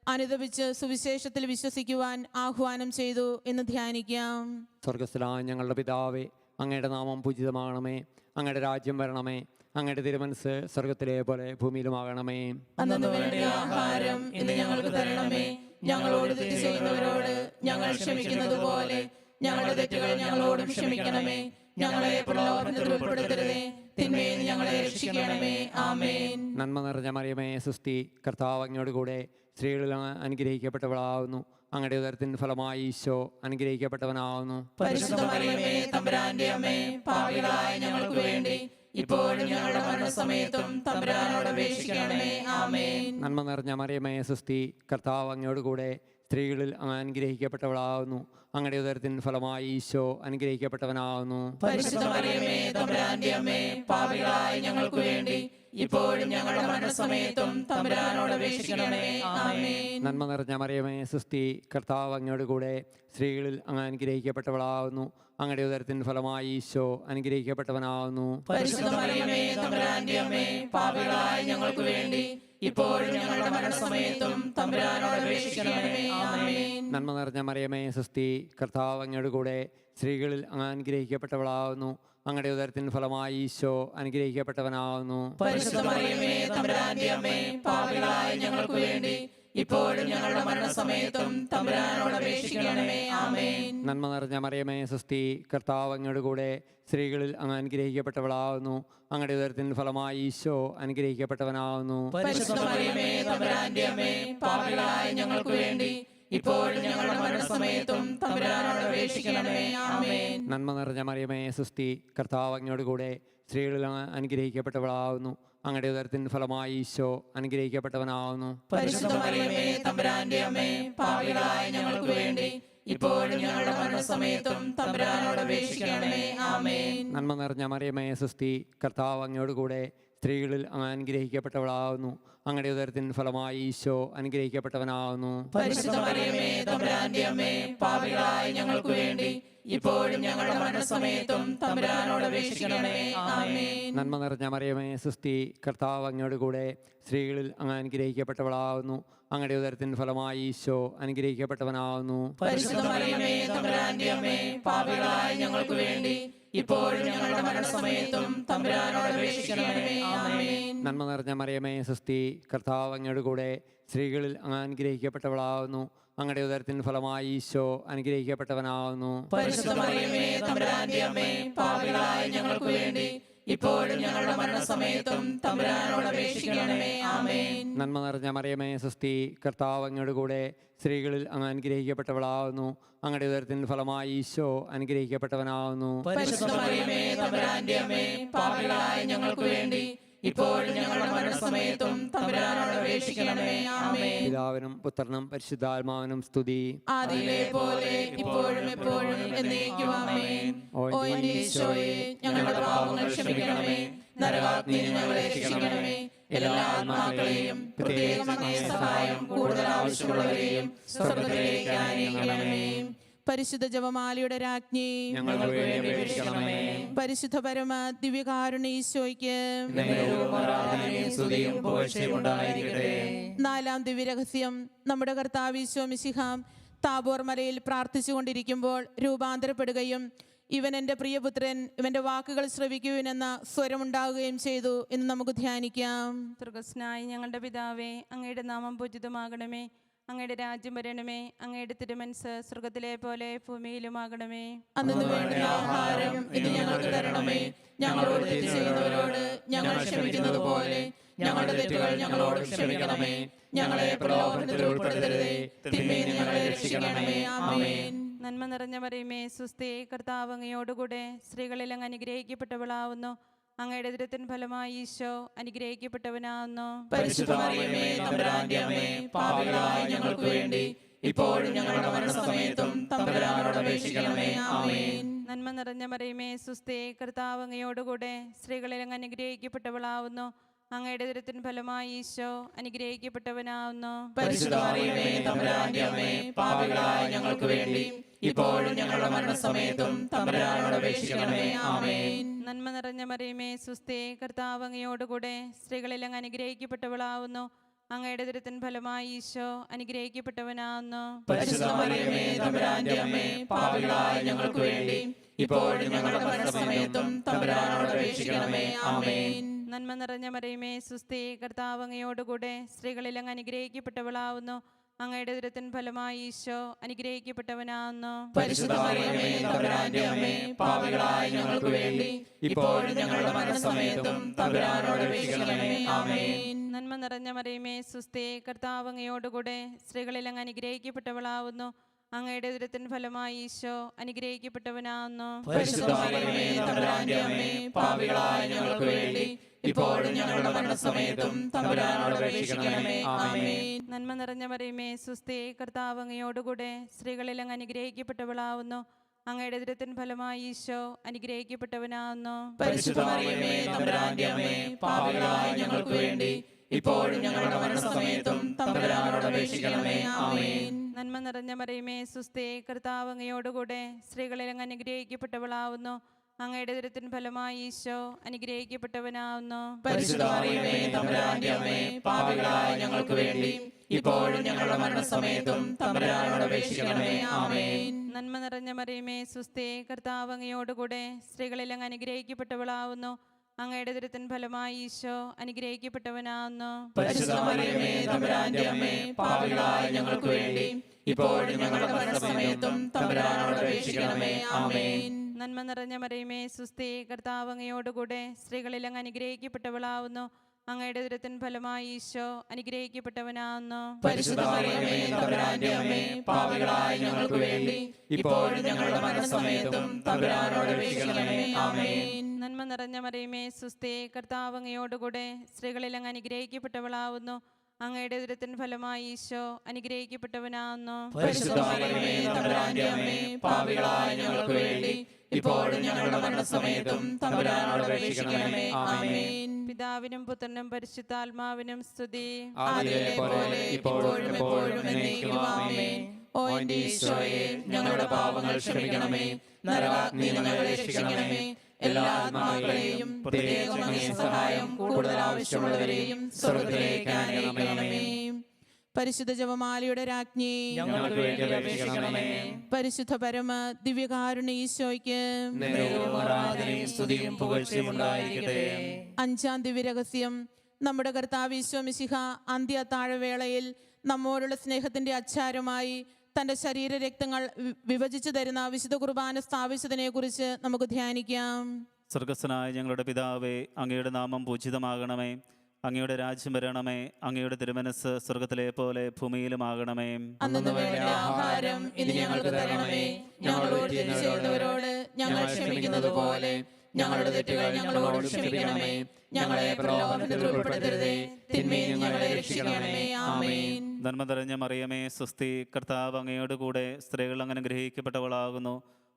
അനുദപിച്ച് സുവിശേഷത്തിൽ വിശ്വസിക്കുവാൻ ആഹ്വാനം ചെയ്തു എന്ന് ധ്യാനിക്കാം. സ്വർഗസ്ഥനായ ഞങ്ങളുടെ പിതാവേ, അങ്ങയുടെ നാമം പൂജിതമാകണമേ. അങ്ങയുടെ രാജ്യം വരണമേ. അങ്ങയുടെ തിരുമനസ് സ്വർഗത്തിലെ പോലെ ഭൂമിയിലുമാകണമേ. അന്നു വേണ്ട ആഹാരം ഇന്ന് ഞങ്ങൾക്ക് തരണമേ. ഞങ്ങളോട് തെറ്റ് ചെയ്യുന്നവരോട് ഞങ്ങൾ ക്ഷമിക്കുന്നത് പോലെ ഞങ്ങളുടെ തെറ്റുകൾ ഞങ്ങളോടും ക്ഷമിക്കണമേ. ഞങ്ങളെ പ്രലോഭനത്തിൽ ഉൾപ്പെടുത്തരുതേ, തിന്മയിൽ നിന്ന് ഞങ്ങളെ രക്ഷിക്കണമേ. ആമേൻ. നന്മ നിറഞ്ഞ മറിയമേ സുസ്തി, കർത്താവ് അങ്ങയോട് കൂടെ സ്ത്രീകളിൽ അനുഗ്രഹിക്കപ്പെട്ടവളാവുന്നു. അങ്ങയുടെ ഉദരത്തിൻ ഫലമായി ഈശോ അനുഗ്രഹിക്കപ്പെട്ടവനാവുന്നു. പരിശുദ്ധ മറിയമേ തമ്പുരാന്റെ അമ്മേ, പാപികളായ ഞങ്ങൾക്ക് വേണ്ടി ഇപ്പോഴും ഞങ്ങളുടെ മരണസമയത്തും തമ്പുരാനോട് അപേക്ഷിക്കണമേ. ആമേൻ. നന്മ നിറഞ്ഞ മറിയമേ സുസ്തി, കർത്താവ് അങ്ങയോട് കൂടെ സ്ത്രീകളിൽ അനുഗ്രഹിക്കപ്പെട്ടവളാവുന്നു. അങ്ങയുടെ ഉദരത്തിൻ ഫലമായി ഈശോ അനുഗ്രഹിക്കപ്പെട്ടവനാവുന്നു. പരിശുദ്ധ മറിയമേ തമ്പുരാന്റെ അമ്മേ, പാപികളായ ഞങ്ങൾക്ക് വേണ്ടി ഇപ്പോഴും ഞങ്ങളുടെ മരണസമയത്തും തമ്പുരാനോട് അപേക്ഷിക്കണമേ. ആമേൻ. നന്മ നിറഞ്ഞ മറിയമേ സുസ്തി, കർത്താവ് അങ്ങയോട് കൂടെ സ്ത്രീകളിൽ അനുഗ്രഹിക്കപ്പെട്ടവളാവുന്നു. അങ്ങയുടെ ഉദരത്തിൻ ഫലമായി ഈശോ അനുഗ്രഹിക്കപ്പെട്ടവനാവുന്നു. പരിശുദ്ധ മറിയമേ തമ്പുരാന്റെ അമ്മേ, പാപികളായ ഞങ്ങൾക്ക് വേണ്ടി ഇപ്പോഴും ഞങ്ങളുടെ മരണസമയത്തും തമ്പുരാനോട് അപേക്ഷിക്കണമേ. ആമേൻ. നന്മ നിറഞ്ഞ മറിയമേ സുസ്തി, കർത്താവ് അങ്ങയോട് കൂടെ സ്ത്രീകളിൽ അനുഗ്രഹിക്കപ്പെട്ടവളാവുന്നു. അങ്ങയുടെ ഉദരത്തിൻ ഫലമായി ഈശോ അനുഗ്രഹിക്കപ്പെട്ടവനാവുന്നു. പരിശുദ്ധ മറിയമേ തമ്പുരാന്റെ അമ്മേ, പാപികളായ ഞങ്ങൾക്ക് വേണ്ടി ഇപ്പോഴും ഞങ്ങളുടെ മരണസമയത്തും തമ്പുരാനോട് അപേക്ഷിക്കണമേ. ആമേൻ. നന്മ നിറഞ്ഞ മറിയമേ സുസ്തി, കർത്താവ് അങ്ങയോട് കൂടെ സ്ത്രീകളിൽ അനുഗ്രഹിക്കപ്പെട്ടവളാവുന്നു. അങ്ങയുടെ ഉദരത്തിൻ ഫലമായി ഈശോ അനുഗ്രഹിക്കപ്പെട്ടവനാവുന്നു. പരിശുദ്ധ മറിയമേ തമ്പുരാന്റെ അമ്മേ, പാപികളായ ഞങ്ങൾക്ക് വേണ്ടി ഇപ്പോഴും ഞങ്ങളുടെ മരണസമയത്തും തമ്പുരാനോട് അപേക്ഷിക്കണമേ. ആമേൻ. നന്മ നിറഞ്ഞ മറിയമേ സുസ്തി, കർത്താവ് അങ്ങയോട് കൂടെ സ്ത്രീകളിൽ അനുഗ്രഹിക്കപ്പെട്ടവളാവുന്നു. അങ്ങയുടെ ഉദരത്തിൻ ഫലമായി ഈശോ അനുഗ്രഹിക്കപ്പെട്ടവനാവുന്നു. പരിശുദ്ധ മറിയമേ തമ്പുരാന്റെ അമ്മേ, പാപികളായ ഞങ്ങൾക്ക് വേണ്ടി ഇപ്പോഴും ഞങ്ങളുടെ മരണസമയത്തും തമ്പുരാനോട് അപേക്ഷിക്കണമേ. ആമേൻ. നന്മ നിറഞ്ഞ മറിയമേ സുസ്തി, കർത്താവ് അങ്ങയോട് കൂടെ സ്ത്രീകളിൽ അനുഗ്രഹിക്കപ്പെട്ടവളാവുന്നു. അങ്ങയുടെ ഉദരത്തിൻ ഫലമായി ഈശോ അനുഗ്രഹിക്കപ്പെട്ടവനാവുന്നു. പരിശുദ്ധ മറിയമേ തമ്പുരാന്റെ അമ്മേ, പാപികളായ ഞങ്ങൾക്ക് വേണ്ടി ഇപ്പോഴും ഞങ്ങളുടെ മരണസമയത്തും തമ്പുരാനോട് അപേക്ഷിക്കണമേ. ആമേൻ. നന്മ നിറഞ്ഞ മറിയമേ സുസ്തി, കർത്താവ് അങ്ങയോട് കൂടെ സ്ത്രീകളിൽ അങ്ങ് അനുഗ്രഹിക്കപ്പെട്ടവളാവുന്നു. അങ്ങയുടെ ഉദരത്തിൻ ഫലമായി ഈശോ അനുഗ്രഹിക്കപ്പെട്ടവനാവുന്നു. പരിശുദ്ധ മറിയമേ തമ്പുരാന്റെ അമ്മേ, പാപികളായ ഞങ്ങൾക്ക് വേണ്ടി ഇപ്പോഴും ഞങ്ങളുടെ മരണസമയത്തും തമ്പുരാനോട് അപേക്ഷിക്കണമേ. ആമേൻ. നന്മ നിറഞ്ഞ മറിയമേ സുസ്തി, കർത്താവ് അങ്ങയോട് കൂടെ സ്ത്രീകളിൽ അങ്ങ് അനുഗ്രഹിക്കപ്പെട്ടവളാവുന്നു. അങ്ങയുടെ ഉദരത്തിൻ ഫലമായി ഈശോ അനുഗ്രഹിക്കപ്പെട്ടവനാവുന്നു. പരിശുദ്ധ മറിയമേ തമ്പുരാന്റെ അമ്മേ, പാപികളായ ഞങ്ങൾക്ക് വേണ്ടി ഇപ്പോഴും ഞങ്ങളുടെ മരണസമയത്തും തമ്പുരാനോട് അപേക്ഷിക്കണമേ. ആമേൻ. നന്മ നിറഞ്ഞ മറിയമേ സുസ്തി, കർത്താവ് അങ്ങയോട് കൂടെ സ്ത്രീകളിൽ അങ്ങ് അനുഗ്രഹിക്കപ്പെട്ടവളാവുന്നു. അങ്ങയുടെ ഉദരത്തിൻ ഫലമായി ഈശോ അനുഗ്രഹിക്കപ്പെട്ടവനാവുന്നു. പരിശുദ്ധ മറിയമേ തമ്പുരാന്റെ അമ്മേ, പാപികളായ ഞങ്ങൾക്ക് വേണ്ടി ഇപ്പോഴും ഞങ്ങളുടെ മരണസമയത്തും തമ്പുരാനോട് അപേക്ഷിക്കണമേ. ആമേൻ. പിതാവിനും പുത്രനും പരിശുദ്ധാത്മാവിനും സ്തുതി. ആദിയിലെ പോലെ ഇപ്പോഴും എപ്പോഴും എന്നേക്കും. ആമേൻ. ഓ എന്റെ ഈശോയെ, ഞങ്ങളുടെ പാപങ്ങൾ ക്ഷമിക്കണമേ, നരകാഗ്നിയിൽ ഞങ്ങളെ രക്ഷിക്കണമേ, എല്ലാ ആത്മാക്കളെയും പ്രത്യേകം അങ്ങേ സഹായം കൂടുതൽ ആവശ്യമുള്ളവരെയും സ്വർഗ്ഗത്തിലേക്ക് ആനയിക്കണമേ. പരിശുദ്ധ ജപമാലയുടെ രാജ്ഞി, ഞങ്ങൾക്ക് വേണ്ടി അപേക്ഷിക്കണമേ. പരിശുദ്ധ പരമ ദിവ്യകാരുണ്യ ഈശോയ്ക്ക് നേരവും ആരാധനയും സ്തുതിയും പുകഴ്ചയും ഉണ്ടായിരിക്കട്ടെ. നാലാം ദിവ്യരഹസ്യം. നമ്മുടെ കർത്താവ് ഈശോ മിശിഹ താബോർ മലയിൽ പ്രാർത്ഥിച്ചുകൊണ്ടിരിക്കുമ്പോൾ രൂപാന്തരപ്പെടുകയും ഇവൻ എൻ്റെ പ്രിയപുത്രൻ, ഇവൻ്റെ വാക്കുകൾ ശ്രവിക്കുവിനെന്ന സ്വരമുണ്ടാവുകയും ചെയ്തു എന്ന് നമുക്ക് ധ്യാനിക്കാം. സ്വർഗസ്നായ ഞങ്ങളുടെ പിതാവേ, അങ്ങയുടെ നാമം പൂജിതമാകണമേ, അങ്ങയുടെ രാജ്യം വരണമേ, അങ്ങയുടെ തിരുമനസ് സ്വർഗത്തിലെ പോലെ ഭൂമിയിലുമാകണമേ. അന്നു വേണ്ടുന്ന ആഹാരം ഇന്ന് ഞങ്ങൾക്ക് തരണമേ. ഞങ്ങളോട് തെറ്റ് ചെയ്യുന്നവരോട് ഞങ്ങൾ ക്ഷമിക്കുന്നത് പോലെ ഞങ്ങളുടെ തെറ്റുകൾ ഞങ്ങളോട് ക്ഷമിക്കണമേ. ഞങ്ങളെ പ്രലോഭനത്തിൽ ഉൾപ്പെടുത്തരുതേ, തിന്മയിൽ നിന്ന് ഞങ്ങളെ രക്ഷിക്കണമേ. ആമേൻ. നന്മ നിറഞ്ഞ മറിയമേ സുസ്ഥി, കർത്താവ് അങ്ങയോടുകൂടെ സ്ത്രീകളിൽ അങ്ങ് അനുഗ്രഹിക്കപ്പെട്ടവളാവുന്നു. അങ്ങയുടെ ഉദരത്തിൻ ഫലമായി ഈശോ അനുഗ്രഹിക്കപ്പെട്ടവനാവുന്നു. പരിശുദ്ധ മറിയമേ തമ്പുരാന്റെ അമ്മേ, പാപികളായ ഞങ്ങൾക്ക് വേണ്ടി ഇപ്പോഴും ഞങ്ങളുടെ മരണസമയത്തും തമ്പുരാനോട് അപേക്ഷിക്കണമേ. ആമേൻ. നന്മ നിറഞ്ഞ മറിയമേ സുസ്ഥി, കർത്താവ് അങ്ങയോടുകൂടെ സ്ത്രീകളിൽ അങ്ങ് അനുഗ്രഹിക്കപ്പെട്ടവളാവുന്നു. അങ്ങയുടെ ഉദരത്തിൻ ഫലമായി ഈശോ അനുഗ്രഹിക്കപ്പെട്ടവനാവുന്നു. പരിശുദ്ധ മറിയമേ തമ്പുരാന്റെ അമ്മേ, പാപികളായ ഞങ്ങൾക്ക് വേണ്ടി ഇപ്പോഴും ഞങ്ങളുടെ മരണസമയത്തും തമ്പുരാനോട് അപേക്ഷിക്കണമേ. ആമേൻ. നന്മ നിറഞ്ഞ മറിയമേ സുസ്ഥി, കർത്താവ് അങ്ങയോടുകൂടെ സ്ത്രീകളിൽ അങ്ങ് അനുഗ്രഹിക്കപ്പെട്ടവളാവുന്നു. അങ്ങയുടെ ഉദരത്തിൻ ഫലമായി ഈശോ അനുഗ്രഹിക്കപ്പെട്ടവനാവുന്നു. പരിശുദ്ധ മറിയമേ തമ്പുരാന്റെ അമ്മേ, പാപികളായ ഞങ്ങൾക്ക് വേണ്ടി ഇപ്പോഴും ഞങ്ങളുടെ മരണസമയത്തും തമ്പുരാനോട് അപേക്ഷിക്കണമേ. ആമേൻ. നന്മ നിറഞ്ഞ മറിയമേ സുസ്ഥി, കർത്താവ് അങ്ങയോടുകൂടെ സ്ത്രീകളിൽ അങ്ങ് അനുഗ്രഹിക്കപ്പെട്ടവളാവുന്നു. അങ്ങയുടെ ഉദരത്തിൻ ഫലമായി ഈശോ അനുഗ്രഹിക്കപ്പെട്ടവനാവുന്നു. പരിശുദ്ധ മറിയമേ തമ്പുരാന്റെ അമ്മേ, പാപികളായ ഞങ്ങൾക്ക് വേണ്ടി ഇപ്പോഴും ഞങ്ങളുടെ മരണസമയത്തും തമ്പുരാനോട് അപേക്ഷിക്കണമേ. ആമേൻ. നന്മ നിറഞ്ഞ മറിയമേ സുസ്ഥി, കർത്താവ് അങ്ങയോടുകൂടെ സ്ത്രീകളിൽ അങ്ങ് അനുഗ്രഹിക്കപ്പെട്ടവളാവുന്നു. അങ്ങയുടെ ഉദരത്തിൻ ഫലമായി ഈശോ അനുഗ്രഹിക്കപ്പെട്ടവനാവുന്നു. പരിശുദ്ധ മറിയമേ തമ്പുരാന്റെ അമ്മേ, പാപികളായ ഞങ്ങൾക്ക് വേണ്ടി ഇപ്പോഴും ഞങ്ങളുടെ മരണസമയത്തും തമ്പുരാനോട് അപേക്ഷിക്കണമേ. ആമേൻ. നന്മ നിറഞ്ഞ മറിയമേ സുസ്ഥി, കർത്താവ് അങ്ങയോടുകൂടെ സ്ത്രീകളിൽ അങ്ങ് അനുഗ്രഹിക്കപ്പെട്ടവളാവുന്നു. അങ്ങയുടെ ഉദരത്തിൻ ഫലമായി ഈശോ അനുഗ്രഹിക്കപ്പെട്ടവനാവുന്നു. പരിശുദ്ധ മറിയമേ തമ്പുരാന്റെ അമ്മേ, പാപികളായ ഞങ്ങൾക്ക് വേണ്ടി ഇപ്പോഴും ഞങ്ങളുടെ മരണസമയത്തും തമ്പുരാനോട് അപേക്ഷിക്കണമേ. ആമേൻ. നന്മ നിറഞ്ഞ മറിയമേ സുസ്ഥി, കർത്താവ് അങ്ങയോടുകൂടെ സ്ത്രീകളിൽ അങ്ങ് അനുഗ്രഹിക്കപ്പെട്ടവളാവുന്നു. അങ്ങയുടെ ഉദരത്തിൻ ഫലമായി ഈശോ അനുഗ്രഹിക്കപ്പെട്ടവനാവുന്നു. പരിശുദ്ധ മറിയമേ തമ്പുരാന്റെ അമ്മേ, പാപികളായ ഞങ്ങൾക്ക് വേണ്ടി ഇപ്പോഴും ഞങ്ങളുടെ മരണസമയത്തും തമ്പുരാനോട് അപേക്ഷിക്കണമേ. ആമേൻ. നന്മ നിറഞ്ഞ മറിയമേ സുസ്ഥി, കർത്താവ് അങ്ങയോടുകൂടെ സ്ത്രീകളിൽ അങ്ങ് അനുഗ്രഹിക്കപ്പെട്ടവളാവുന്നു. അങ്ങയുടെ ഉദരത്തിൻ ഫലമായി ഈശോ അനുഗ്രഹിക്കപ്പെട്ടവനാവുന്നു. പരിശുദ്ധ മറിയമേ തമ്പുരാന്റെ അമ്മേ, പാപികളായ ഞങ്ങൾക്ക് വേണ്ടി ഇപ്പോഴും ഞങ്ങളുടെ മരണസമയത്തും തമ്പുരാനോട് അപേക്ഷിക്കണമേ. ആമേൻ. നന്മ നിറഞ്ഞ മറിയമേ സുസ്ഥി, കർത്താവ് അങ്ങയോടുകൂടെ സ്ത്രീകളിൽ അങ്ങ് അനുഗ്രഹിക്കപ്പെട്ടവളാവുന്നു. അങ്ങയുടെ ഉദരത്തിൻ ഫലമായി ഈശോ അനുഗ്രഹിക്കപ്പെട്ടവനാവുന്നു. പരിശുദ്ധ മറിയമേ തമ്പുരാന്റെ അമ്മേ, പാപികളായ ഞങ്ങൾക്ക് വേണ്ടി ഇപ്പോഴും ഞങ്ങളുടെ മരണസമയത്തും തമ്പുരാനോട് അപേക്ഷിക്കണമേ. ആമേൻ. നന്മ നിറഞ്ഞ മറിയമേ സുസ്ഥി, കർത്താവ് അങ്ങയോടുകൂടെ സ്ത്രീകളിൽ അങ്ങ് അനുഗ്രഹിക്കപ്പെട്ടവളാവുന്നു. അങ്ങയുടെ ഉദരത്തിൻ ഫലമായി ഈശോ അനുഗ്രഹിക്കപ്പെട്ടവനാവുന്നു. പരിശുദ്ധ മറിയമേ തമ്പുരാന്റെ അമ്മേ, പാപികളായ ഞങ്ങൾക്ക് വേണ്ടി ഇപ്പോഴും ഞങ്ങളുടെ മരണസമയത്തും തമ്പുരാനോട് അപേക്ഷിക്കണമേ. ആമേൻ. പിതാവിനും പുത്രനും പരിശുദ്ധാത്മാവിനും സ്തുതി. ആദിയിലെ പോലെ ഇപ്പോഴും എപ്പോഴും എന്നേക്കും. ആമേൻ. ഓ എന്റെ ഈശോയെ, ഞങ്ങളുടെ പാപങ്ങൾ ക്ഷമിക്കണമേ. നരകാഗ്നിയിൽ നിന്ന് ഞങ്ങളെ രക്ഷിക്കണമേ. എല്ലാ ആത്മാക്കളെയും പ്രത്യേകം അങ്ങേ സഹായം കൂടുതൽ ആവശ്യമുള്ളവരെയും സ്വർഗ്ഗത്തിലേക്ക് അനുഗ്രഹിക്കണമേ. പരിശുദ്ധ ജപമാലയുടെ രാജ്ഞി, ഞങ്ങൾക്ക് വേണ്ടി അപേക്ഷിക്കണമേ. പരിശുദ്ധ പരമ ദിവ്യകാരുണ്യ ഈശോയ്ക്ക് നേരവും ആരാധനയും സ്തുതിയും പുകഴ്ചയും ഉണ്ടായിരിക്കട്ടെ. അഞ്ചാം ദിവ്യരഹസ്യം. നമ്മുടെ കർത്താവ് ഈശോ മിശിഹ അന്ത്യ അത്താഴവേളയിൽ നമ്മോടുള്ള സ്നേഹത്തിന്റെ അച്ചാരമായി തന്റെ ശരീരരക്തങ്ങൾ വിഭജിച്ചു തരുന്ന വിശുദ്ധ കുർബാന സ്ഥാപിച്ചതിനെ കുറിച്ച് നമുക്ക് ധ്യാനിക്കാം. സ്വർഗസ്ഥനായ ഞങ്ങളുടെ പിതാവേ, അങ്ങയുടെ നാമം പൂജിതമാകണമേ. അങ്ങയുടെ രാജ്യം വരണമേ. അങ്ങയുടെ തിരുമനസ് സ്വർഗത്തിലെ പോലെ ഭൂമിയിലുമാകണമേ. അന്നു വേണ്ട ആഹാരം ഇനി ഞങ്ങൾക്ക് തരണമേ. ഞങ്ങളോട് തെറ്റ് ചെയ്യുന്നവരോട് ഞങ്ങൾ ക്ഷമിക്കുന്നത് പോലെ ഞങ്ങളുടെ തെറ്റുകൾ ഞങ്ങളോട് ക്ഷമിക്കണമേ. ഞങ്ങളെ പ്രലോഭനത്തിൽ ഉൾപ്പെടുത്തരുതേ, തിന്മയിൽ നിന്ന് ഞങ്ങളെ രക്ഷിക്കണമേ. ആമേൻ. നന്മ നിറഞ്ഞ മറിയമേ, സ്വസ്തി. കർത്താവ് അങ്ങയോട് കൂടെ സ്ത്രീകൾ അങ്ങ് അനുഗ്രഹിക്കപ്പെട്ടവളാകുന്നു.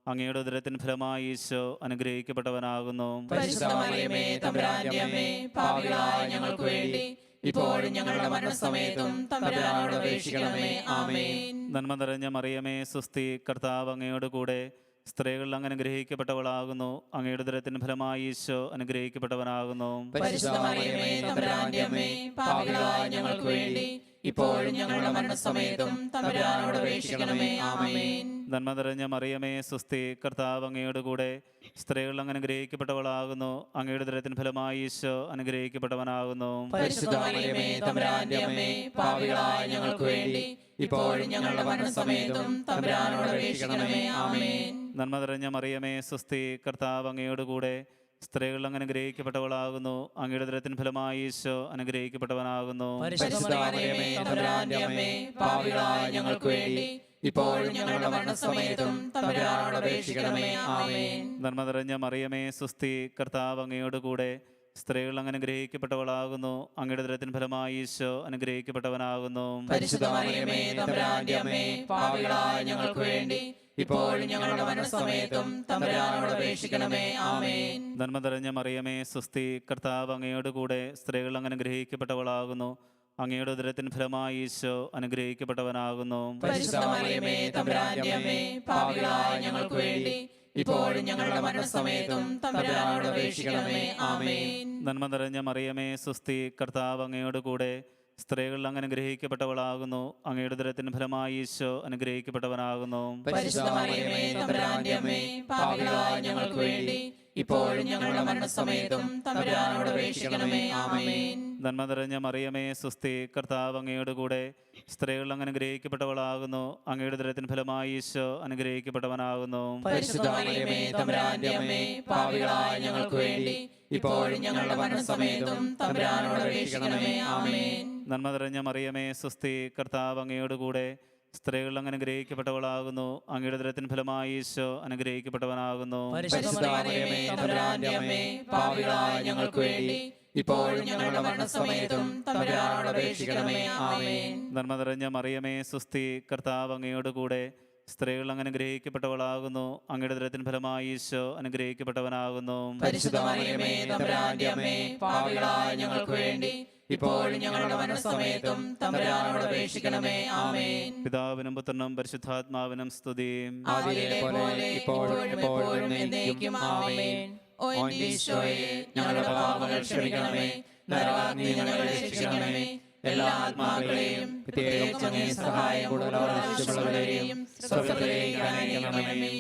അങ്ങയുടെ ഉദരത്തിൻ ഫലമായി ഈശോ അനുഗ്രഹിക്കപ്പെട്ടവനാകുന്നു. പരിശുദ്ധ മറിയമേ, തമ്പുരാന്റെ അമ്മേ, പാപികളായ ഞങ്ങൾക്ക് വേണ്ടി ഇപ്പോഴും ഞങ്ങളുടെ മരണസമയത്തും തമ്പുരാനോട് അപേക്ഷിക്കണമേ. ആമേൻ. നന്മ നിറഞ്ഞ മറിയമേ, സ്വസ്തി. കർത്താവ് അങ്ങയോട് കൂടെ സ്ത്രീകൾ അങ്ങ് അനുഗ്രഹിക്കപ്പെട്ടവളാകുന്നു. അങ്ങയുടെ ഉദരത്തിൻ ഫലമായി ഈശോ അനുഗ്രഹിക്കപ്പെട്ടവനാകുന്നു. പരിശുദ്ധ മറിയമേ, തമ്പുരാന്റെ അമ്മേ, പാപികളായ ഞങ്ങൾക്ക് വേണ്ടി ഇപ്പോഴും ഞങ്ങളുടെ മരണസമയത്തും തമ്പുരാനോട് അപേക്ഷിക്കണമേ. ആമേൻ. നന്മ നിറഞ്ഞ മറിയമേ, സ്വസ്തി. കർത്താവ് അങ്ങയോട് കൂടെ സ്ത്രീകൾ അങ്ങ് അനുഗ്രഹിക്കപ്പെട്ടവളാകുന്നു. അങ്ങയുടെ ഉദരത്തിൻ ഫലമായി ഈശോ അനുഗ്രഹിക്കപ്പെട്ടവനാകുന്നു. പരിശുദ്ധ മറിയമേ, തമ്പുരാന്റെ അമ്മേ, പാപികളായ ഞങ്ങൾക്ക് വേണ്ടി ഇപ്പോഴും ഞങ്ങളുടെ മരണസമയത്തും തമ്പുരാനോട് അപേക്ഷിക്കണമേ. ആമേൻ. നന്മ നിറഞ്ഞ മറിയമേ, സ്വസ്തി. കർത്താവ് അങ്ങയോട് കൂടെ സ്ത്രീകൾ അങ്ങ് അനുഗ്രഹിക്കപ്പെട്ടവളാകുന്നു. അങ്ങയുടെ ഉദരത്തിൻ ഫലമായി ഈശോ അനുഗ്രഹിക്കപ്പെട്ടവനാകുന്നു. പരിശുദ്ധ മറിയമേ, തമ്പുരാന്റെ അമ്മേ, പാപികളായ ഞങ്ങൾക്ക് വേണ്ടി ഇപ്പോഴും ഞങ്ങളുടെ മരണസമയത്തും തമ്പുരാനോട് അപേക്ഷിക്കണമേ. ആമേൻ. നന്മ നിറഞ്ഞ മറിയമേ, സ്വസ്തി. കർത്താവ് അങ്ങയോട് കൂടെ സ്ത്രീകൾ അങ്ങ് അനുഗ്രഹിക്കപ്പെട്ടവളാകുന്നു. അങ്ങയുടെ ഉദരത്തിൻ ഫലമായി ഈശോ അനുഗ്രഹിക്കപ്പെട്ടവനാകുന്നു. പരിശുദ്ധ മറിയമേ, തമ്പുരാന്റെ അമ്മേ, പാപികളായ ഞങ്ങൾക്ക് വേണ്ടി ഇപ്പോഴും ഞങ്ങളുടെ മരണസമയത്തും തമ്പുരാനോട് അപേക്ഷിക്കണമേ. ആമേൻ. നന്മ നിറഞ്ഞ മറിയമേ, സ്വസ്തി. കർത്താവ് അങ്ങയോട് കൂടെ സ്ത്രീകൾ അങ്ങ് അനുഗ്രഹിക്കപ്പെട്ടവളാകുന്നു. അങ്ങയുടെ ഉദരത്തിൻ ഫലമായി ഈശോ അനുഗ്രഹിക്കപ്പെട്ടവനാകുന്നു. പരിശുദ്ധ മറിയമേ, തമ്പുരാന്റെ അമ്മേ, പാപികളായ ഞങ്ങൾക്ക് വേണ്ടി ഇപ്പോഴും ഞങ്ങളുടെ മരണസമയത്തും തമ്പുരാനോട് അപേക്ഷിക്കണമേ. ആമേൻ. നന്മ നിറഞ്ഞ മറിയമേ, സ്വസ്തി. കർത്താവ് അങ്ങയോട് കൂടെ സ്ത്രീകൾ അങ്ങ് അനുഗ്രഹിക്കപ്പെട്ടവളാകുന്നു. അങ്ങയുടെ ഉദരത്തിൻ ഫലമായി ഈശോ അനുഗ്രഹിക്കപ്പെട്ടവനാകുന്നു. പരിശുദ്ധ മറിയമേ, തമ്പുരാന്റെ അമ്മേ, പാപികളായ ഞങ്ങൾക്ക് വേണ്ടി ഇപ്പോഴും ഞങ്ങളുടെ മരണസമയത്തും തമ്പുരാനോട് അപേക്ഷിക്കണമേ. ആമേൻ. നന്മ നിറഞ്ഞ മറിയമേ, സ്വസ്തി. കർത്താവ് അങ്ങയോട് കൂടെ സ്ത്രീകൾ അങ്ങ് അനുഗ്രഹിക്കപ്പെട്ടവളാകുന്നു. അങ്ങയുടെ ഉദരത്തിൻ ഫലമായി ഈശോ അനുഗ്രഹിക്കപ്പെട്ടവനാകുന്നു. പരിശുദ്ധ മറിയമേ, തമ്പുരാന്റെ അമ്മേ, പാപികളായ ഞങ്ങൾക്ക് വേണ്ടി ഇപ്പോഴും ഞങ്ങളുടെ മരണസമയത്തും തമ്പുരാനോട് അപേക്ഷിക്കണമേ. ആമേൻ. നന്മ നിറഞ്ഞ മറിയമേ, സ്വസ്തി. കർത്താവ് അങ്ങയോട് കൂടെ സ്ത്രീകൾ അങ്ങ് അനുഗ്രഹിക്കപ്പെട്ടവളാകുന്നു. അങ്ങയുടെ ഉദരത്തിൻ ഫലമായി ഈശോ അനുഗ്രഹിക്കപ്പെട്ടവനാകുന്നു. പരിശുദ്ധ മറിയമേ, തമ്പുരാന്റെ അമ്മേ, പാപികളായ ഞങ്ങൾക്ക് വേണ്ടി ഇപ്പോഴും ഞങ്ങളുടെ മരണസമയത്തും തമ്പുരാനോട് അപേക്ഷിക്കണമേ. ആമേൻ. നന്മ നിറഞ്ഞ മറിയമേ, സ്വസ്തി. കർത്താവ് അങ്ങയോട് കൂടെ സ്ത്രീകൾ അങ്ങ് അനുഗ്രഹിക്കപ്പെട്ടവളാകുന്നു. അങ്ങയുടെ ഉദരത്തിൻ ഫലമായി ഈശോ അനുഗ്രഹിക്കപ്പെട്ടവനാകുന്നു. പരിശുദ്ധ മറിയമേ, തമ്പുരാന്റെ അമ്മേ, പാപികളായ ഞങ്ങൾക്ക് വേണ്ടി ഇപ്പോഴും ഞങ്ങളുടെ മരണസമയത്തും തമ്പുരാനോട് അപേക്ഷിക്കണമേ. ആമേൻ. പിതാവിനും പുത്രനും പരിശുദ്ധാത്മാവിനും സ്തുതി. ആദിയിലെ പോലെ ഇപ്പോഴും എപ്പോഴും എന്നേക്കും. ആമേൻ. ഓ എന്റെ ഈശോയെ, ഞങ്ങളുടെ പാപങ്ങൾ ക്ഷമിക്കണമേ. നരകാഗ്നിയിൽ നിന്ന് ഞങ്ങളെ രക്ഷിക്കണമേ. എല്ലാ ആത്മാക്കളെയും പ്രത്യേകിച്ച് അങ്ങേ സഹായം കൂടുതൽ ആവശ്യമുള്ളവരെയും സ്വർഗ്ഗത്തിലേക്ക് അനുഗ്രഹിക്കണമേ.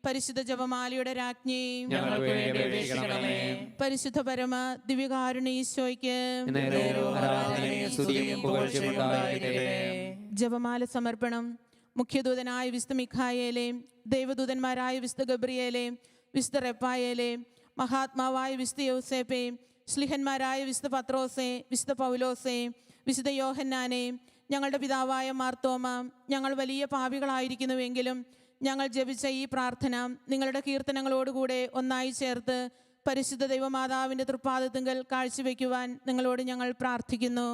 പരിശുദ്ധ ജപമാലയുടെ രാജ്ഞി, ഞങ്ങൾക്ക് വേണ്ടി അപേക്ഷിക്കണമേ. പരിശുദ്ധ പരമ ദിവ്യകാരുണ്യ ഈശോയ്ക്ക് നേരവും ആരാധനയും സ്തുതിയും പുകഴ്ചയും ഉണ്ടായിരിക്കട്ടെ. ജപമാല സമർപ്പണം. മുഖ്യദൂതനായ വിശുദ്ധ മിഖായേലേ, ദൈവദൂതന്മാരായ വിശുദ്ധ ഗബ്രിയേലേ, വിശുദ്ധ റെപ്പായേലേ, മഹാത്മാവായ വിശുദ്ധ യോസേപ്പേ, ശ്ലീഹന്മാരായ വിശുദ്ധ പത്രോസേ, വിശുദ്ധ പൗലോസേ, വിശുദ്ധ യോഹന്നാനെ, ഞങ്ങളുടെ പിതാവായ മാർത്തോമ, ഞങ്ങൾ വലിയ പാപികളായിരിക്കുന്നുവെങ്കിലും ഞങ്ങൾ ജപിച്ച ഈ പ്രാർത്ഥന നിങ്ങളുടെ കീർത്തനങ്ങളോടുകൂടെ ഒന്നായി ചേർത്ത് പരിശുദ്ധ ദൈവമാതാവിൻ്റെ തൃപ്പാദത്തിങ്കൽ കാഴ്ചവെക്കുവാൻ നിങ്ങളോട് ഞങ്ങൾ പ്രാർത്ഥിക്കുന്നു.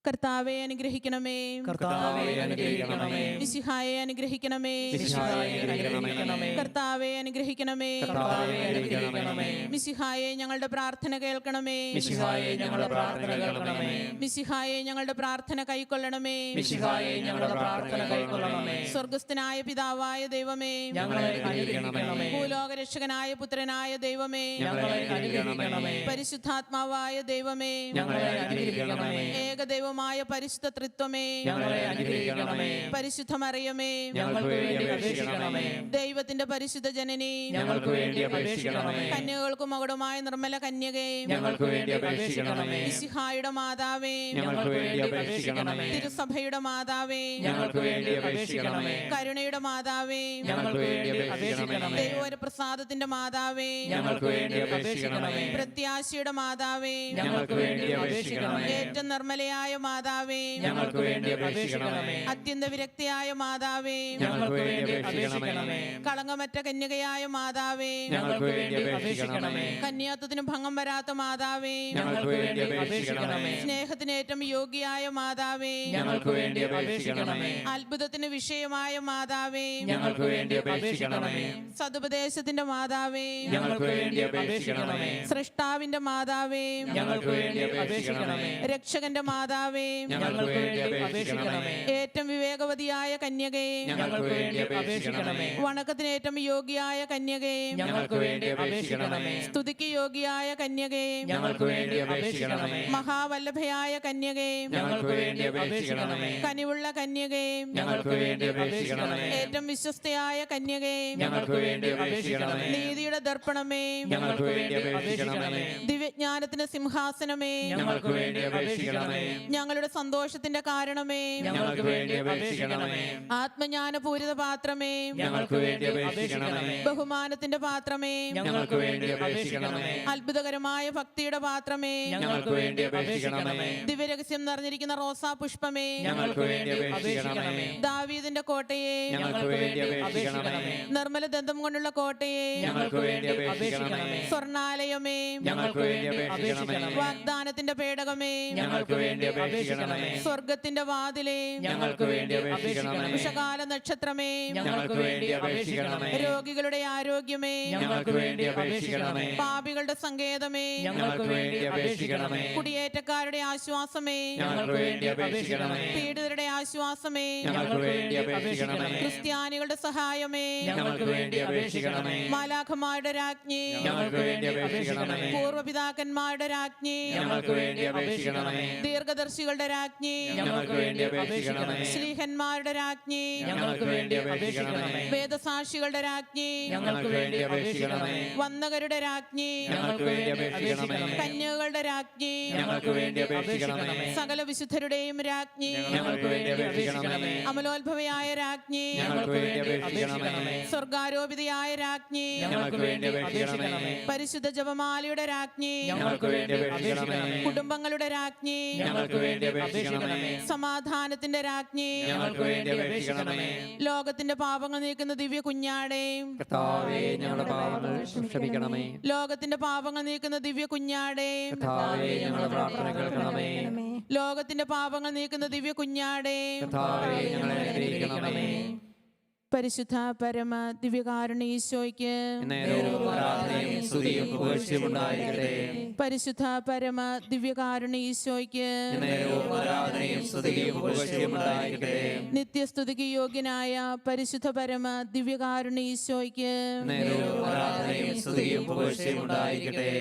കർത്താവെ അനുഗ്രഹിക്കണമേ. കർത്താവെ അനുഗ്രഹിക്കണമേ. മിശിഹായെ അനുഗ്രഹിക്കണമേ. മിശിഹായെ അനുഗ്രഹിക്കണമേ. കർത്താവെ അനുഗ്രഹിക്കണമേ. കർത്താവെ അനുഗ്രഹിക്കണമേ. മിശിഹായെ ഞങ്ങളുടെ പ്രാർത്ഥന കേൾക്കണമേ. മിശിഹായെ ഞങ്ങളുടെ പ്രാർത്ഥന കേൾക്കണമേ. മിശിഹായെ ഞങ്ങളുടെ പ്രാർത്ഥന കൈക്കൊള്ളണമേ. മിശിഹായെ ഞങ്ങളുടെ പ്രാർത്ഥന കൈക്കൊള്ളണമേ. സ്വർഗസ്ഥനായ പിതാവായ ദൈവമേ, ഞങ്ങളെ അനുഗ്രഹിക്കണമേ. ഭൂലോകരക്ഷകനായ പുത്രനായ ദൈവമേ, ഞങ്ങളെ അനുഗ്രഹിക്കണമേ. പരിശുദ്ധാത്മാവായ ദൈവമേ, ഞങ്ങളെ അനുഗ്രഹിക്കണമേ. ഏകദൈവമായ പരിശുദ്ധ ത്രിത്വമേ, ഞങ്ങളെ അനുഗ്രഹിക്കണമേ. പരിശുദ്ധ മറിയമേ, ഞങ്ങൾക്ക് വേണ്ടി അപേക്ഷിക്കണമേ. ദൈവത്തിന്റെ പരിശുദ്ധ ജനനി, ഞങ്ങൾക്ക് വേണ്ടി അപേക്ഷിക്കണമേ. കന്യകൾക്കും മകുടമായ നിർമ്മല കന്യകേ, ഞങ്ങൾക്ക് വേണ്ടി അപേക്ഷിക്കണമേ. മിശിഹായുടെ മാതാവേ, ഞങ്ങൾക്ക് വേണ്ടി അപേക്ഷിക്കണമേ. തിരുസഭയുടെ മാതാവേ, ഞങ്ങൾക്ക് വേണ്ടി അപേക്ഷിക്കണമേ. കരുണയുടെ മാതാവേ, ഞങ്ങൾക്ക് വേണ്ടി അപേക്ഷിക്കണമേ. ദൈവപ്രസാദത്തിന്റെ മാതാവേ, ഞങ്ങൾക്ക് വേണ്ടി അപേക്ഷിക്കണമേ. പ്രത്യാശയുടെ മാതാവേ, ഞങ്ങൾക്ക് വേണ്ടി അപേക്ഷിക്കണമേ. ഏറ്റവും നിർമ്മലയായ മാതാവേ, ഞങ്ങൾക്ക് വേണ്ടി അപേക്ഷിക്കണമേ. അത്യന്ത വിരക്തിയായ മാതാവേ, ഞങ്ങൾക്ക് വേണ്ടി അപേക്ഷിക്കണമേ. കളങ്കമറ്റ കന്യകയായ മാതാവേ, ഞങ്ങൾക്ക് വേണ്ടി അപേക്ഷിക്കണമേ. കന്യാത്വത്തിന് ഭംഗം വരാത്ത മാതാവേ, ഞങ്ങൾക്ക് വേണ്ടി അപേക്ഷിക്കണമേ. സ്നേഹത്തിന് ഏറ്റവും യോഗ്യയായ മാതാവേ, ഞങ്ങൾക്ക് വേണ്ടി അപേക്ഷിക്കണമേ. അത്ഭുതത്തിന് വിഷയമായ മാതാവേ, ഞങ്ങൾക്ക് വേണ്ടി അപേക്ഷിക്കണമേ. സതുപദേശത്തിന്റെ മാതാവേ, ഞങ്ങൾക്ക് വേണ്ടി അപേക്ഷിക്കണമേ. സൃഷ്ടാവിന്റെ മാതാവേ, ഞങ്ങൾക്ക് വേണ്ടി അപേക്ഷിക്കണമേ. രക്ഷകന്റെ മാതാവേ, ഞങ്ങൾക്ക് വേണ്ടി അപേക്ഷിക്കണമേ. ഏറ്റവും വിവേകവതിയായ കന്യകേ, ഞങ്ങൾക്ക് വേണ്ടി അപേക്ഷിക്കണമേ. വണക്കത്തിന് ഏറ്റവും യോഗ്യയായ കന്യകേ, ഞങ്ങൾക്ക് വേണ്ടി അപേക്ഷിക്കണമേ. സ്തുതിക്ക് യോഗ്യയായ കന്യകേ, ഞങ്ങൾക്ക് വേണ്ടി അപേക്ഷിക്കണമേ. മഹാവല്ലഭയായ കന്യകേ, ഞങ്ങൾക്ക് വേണ്ടി അപേക്ഷിക്കണമേ. കനിവുള്ള കന്യകേ, ഞങ്ങൾക്ക് വേണ്ടി അപേക്ഷിക്കണമേ. ഏറ്റവും വിശ്വസ്തയായ കന്യകേ, ഞങ്ങൾക്ക് വേണ്ടി അപേക്ഷിക്കണമേ. നീതിയുടെ ദർപ്പണമേ, ഞങ്ങൾക്ക് വേണ്ടി അപേക്ഷിക്കണമേ. ദിവ്യജ്ഞാനത്തിന്റെ സിംഹാസനമേ, ഞങ്ങൾക്ക് വേണ്ടി അപേക്ഷിക്കണമേ. ഞങ്ങളുടെ സന്തോഷത്തിന്റെ കാരണമേ, ഞങ്ങൾക്ക് വേണ്ടി അപേക്ഷിക്കണമേ. ആത്മജ്ഞാനപൂരിത പാത്രമേ, ഞങ്ങൾക്ക് വേണ്ടി അപേക്ഷിക്കണമേ. ബഹുമാനത്തിന്റെ പാത്രമേ, ഞങ്ങൾക്ക് വേണ്ടി അപേക്ഷിക്കണമേ. അത്ഭുതകരമായ ഭക്തിയുടെ പാത്രമേ, ഞങ്ങൾക്ക് വേണ്ടി അപേക്ഷിക്കണമേ. ദിവ്യരഹസ്യം നിറഞ്ഞിരിക്കുന്ന റോസാ പുഷ്പമേ, ഞങ്ങൾക്ക് വേണ്ടി അപേക്ഷിക്കണമേ. ദാവീദിന്റെ കോട്ടയെ, ഞങ്ങൾക്ക് വേണ്ടി അപേക്ഷിക്കണമേ. നിർമ്മല ദന്തം കൊണ്ടുള്ള കോട്ടയെ, ഞങ്ങൾക്ക് വേണ്ടി അപേക്ഷിക്കണമേ. സ്വർണാലയമേ, ഞങ്ങൾക്ക് വേണ്ടി അപേക്ഷിക്കണമേ. വാഗ്ദാനത്തിന്റെ പേടകമേ, ഞങ്ങൾക്ക് വേണ്ടി അപേക്ഷിക്കണമേ. സ്വർഗത്തിന്റെ വാതിലേ, ഞങ്ങൾക്ക് വേണ്ടി അപേക്ഷിക്കണമേ. ഉഷകാല നക്ഷത്രമേ, ഞങ്ങൾക്ക് വേണ്ടി അപേക്ഷിക്കണമേ. രോഗികളുടെ ആരോഗ്യമേ, ഞങ്ങൾക്ക് വേണ്ടി അപേക്ഷിക്കണമേ. പാപികളുടെ സങ്കേതമേ, ഞങ്ങൾക്ക് വേണ്ടി അപേക്ഷിക്കണമേ. കുടിയേറ്റക്കാരുടെ ആശ്വാസമേ, ഞങ്ങൾക്ക് വേണ്ടി അപേക്ഷിക്കണമേ. പീഡിതരുടെ ആശ്വാസമേ, ഞങ്ങൾക്ക് വേണ്ടി അപേക്ഷിക്കണമേ. ക്രിസ്ത്യാനികളുടെ സഹായമേ, ഞങ്ങൾക്ക് വേണ്ടി അപേക്ഷിക്കണമേ. മാലാഖമാരുടെ രാജ്ഞി, ഞങ്ങൾക്ക് വേണ്ടി അപേക്ഷിക്കണമേ. പൂർവ്വപിതാക്കന്മാരുടെ രാജ്ഞി, ഞങ്ങൾക്ക് വേണ്ടി അപേക്ഷിക്കണമേ. ദീർഘദർശികളുടെ രാജ്ഞി, ഞങ്ങൾക്ക് വേണ്ടി അപേക്ഷിക്കണമേ. ശ്ലീഹന്മാരുടെ രാജ്ഞി, ഞങ്ങൾക്ക് വേണ്ടി അപേക്ഷിക്കണമേ. വേദസാക്ഷികളുടെ രാജ്ഞി, ഞങ്ങൾക്ക് വേണ്ടി അപേക്ഷിക്കണമേ. വന്ദകരുടെ രാജ്ഞി, ഞങ്ങൾക്ക് വേണ്ടി അപേക്ഷിക്കണമേ. കന്യകളുടെ രാജ്ഞി, ഞങ്ങൾക്ക് വേണ്ടി അപേക്ഷിക്കണമേ. സകല വിശുദ്ധരുടെയും രാജ്ഞി, ഞങ്ങൾക്ക് വേണ്ടി അപേക്ഷിക്കണമേ. അമലോത്ഭവയായ രാജ്ഞി, ഞങ്ങൾക്ക് വേണ്ടി അപേക്ഷിക്കണമേ. സ്വർഗാരോപിതയായ രാജ്ഞി, ഞങ്ങൾക്ക് വേണ്ടി അപേക്ഷിക്കണമേ. പരിശുദ്ധ ജപമാലയുടെ രാജ്ഞി, ഞങ്ങൾക്ക് വേണ്ടി അപേക്ഷിക്കണമേ. കുടുംബങ്ങളുടെ രാജ്ഞി, ഞങ്ങൾക്ക് വേണ്ടി അപേക്ഷിക്കണമേ. സമാധാനത്തിന്റെ രാജ്ഞി, ഞങ്ങൾക്ക് വേണ്ടി അപേക്ഷിക്കണമേ. ലോകത്തിന്റെ പാപങ്ങൾ നീക്കുന്ന ദിവ്യ കുഞ്ഞാടേ, കർത്താവേ ഞങ്ങളുടെ പാപങ്ങൾ ക്ഷമിക്കണമേ. ലോകത്തിന്റെ പാപങ്ങൾ നീക്കുന്ന ദിവ്യ കുഞ്ഞാടേ, കർത്താവേ ഞങ്ങളുടെ പ്രാർത്ഥന കേൾക്കണമേ. ലോകത്തിന്റെ പാപങ്ങൾ നീക്കുന്ന ദിവ്യ കുഞ്ഞാടേ, കർത്താവേ ഞങ്ങളെ അനുഗ്രഹിക്കണമേ. പരിശുദ്ധ പരമ ദിവ്യകാരുണ്യ ഈശോയ്ക്ക് നേരവും ആരാധനയും സ്തുതിയും പുകഴ്ചയും ഉണ്ടായിരിക്കട്ടെ. പരിശുദ്ധ പരമ ദിവ്യകാരുണ്യ ഈശോയ്ക്ക് നേരവും ആരാധനയും സ്തുതിയും പുകഴ്ചയും ഉണ്ടായിരിക്കട്ടെ. നിത്യസ്തുതിക്ക് യോഗ്യനായ പരിശുദ്ധ പരമ ദിവ്യകാരുണ്യ ഈശോയ്ക്ക് നേരവും ആരാധനയും സ്തുതിയും പുകഴ്ചയും ഉണ്ടായിരിക്കട്ടെ.